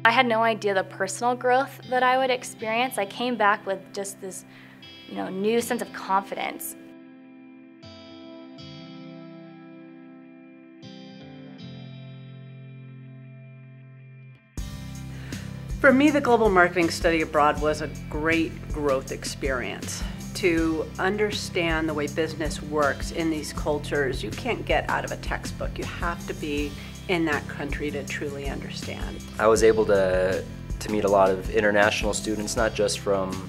I had no idea the personal growth that I would experience. I came back with just this, new sense of confidence. For me, the Global Marketing Study Abroad was a great growth experience. To understand the way business works in these cultures, you can't get out of a textbook. You have to be in that country to truly understand. I was able to meet a lot of international students, not just from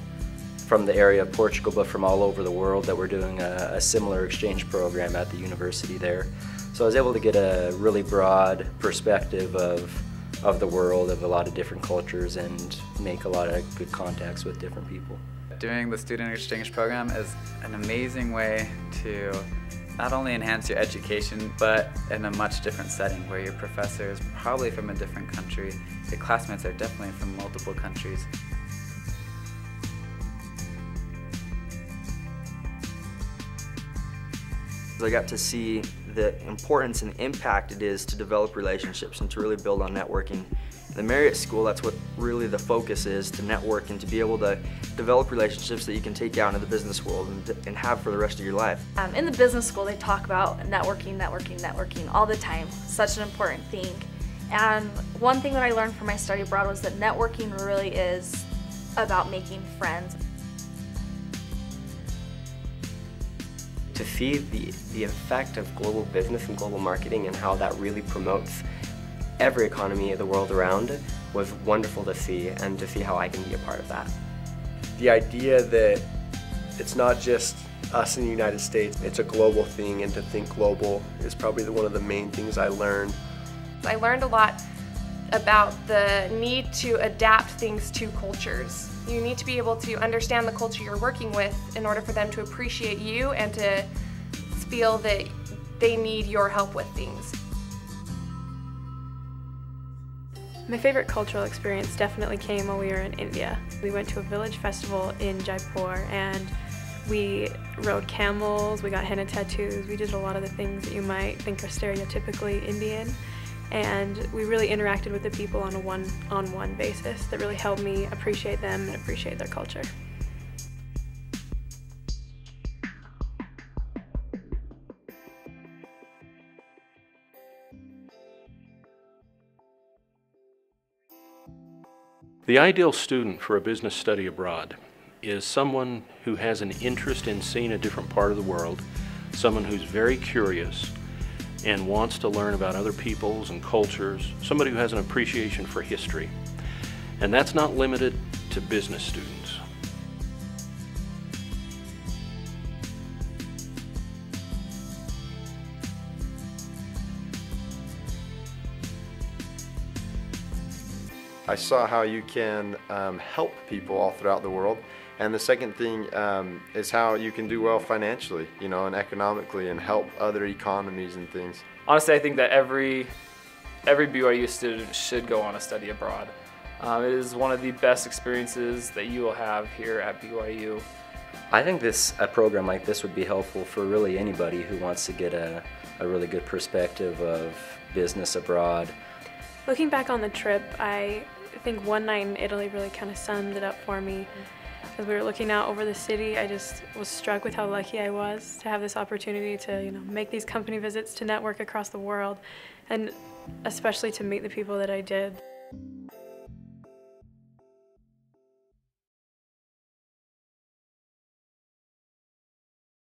the area of Portugal, but from all over the world that were doing a similar exchange program at the university there. So I was able to get a really broad perspective of the world, of a lot of different cultures, and make a lot of good contacts with different people. Doing the student exchange program is an amazing way to not only enhance your education, but in a much different setting where your professor is probably from a different country. Your classmates are definitely from multiple countries. I got to see the importance and impact it is to develop relationships and to really build on networking. In the Marriott School, that's what really the focus is, to network and to be able to develop relationships that you can take out into the business world and have for the rest of your life. In the business school, they talk about networking all the time. Such an important thing. And one thing that I learned from my study abroad was that networking really is about making friends. To see the effect of global business and global marketing and how that really promotes every economy of the world around was wonderful to see, and to see how I can be a part of that. The idea that it's not just us in the United States, it's a global thing, and to think global is probably one of the main things I learned. I learned a lot about the need to adapt things to cultures. You need to be able to understand the culture you're working with in order for them to appreciate you and to feel that they need your help with things. My favorite cultural experience definitely came when we were in India. We went to a village festival in Jaipur and we rode camels, we got henna tattoos, we did a lot of the things that you might think are stereotypically Indian. And we really interacted with the people on a one-on-one basis that really helped me appreciate them and appreciate their culture. The ideal student for a business study abroad is someone who has an interest in seeing a different part of the world, someone who's very curious and wants to learn about other peoples and cultures, somebody who has an appreciation for history. And that's not limited to business students. I saw how you can help people all throughout the world. And the second thing is how you can do well financially, and economically, and help other economies and things. Honestly, I think that every BYU student should go on a study abroad. It is one of the best experiences that you will have here at BYU. I think a program like this would be helpful for really anybody who wants to get a really good perspective of business abroad. Looking back on the trip, I think one night in Italy really kind of summed it up for me. As we were looking out over the city, I just was struck with how lucky I was to have this opportunity to, make these company visits, to network across the world, and especially to meet the people that I did.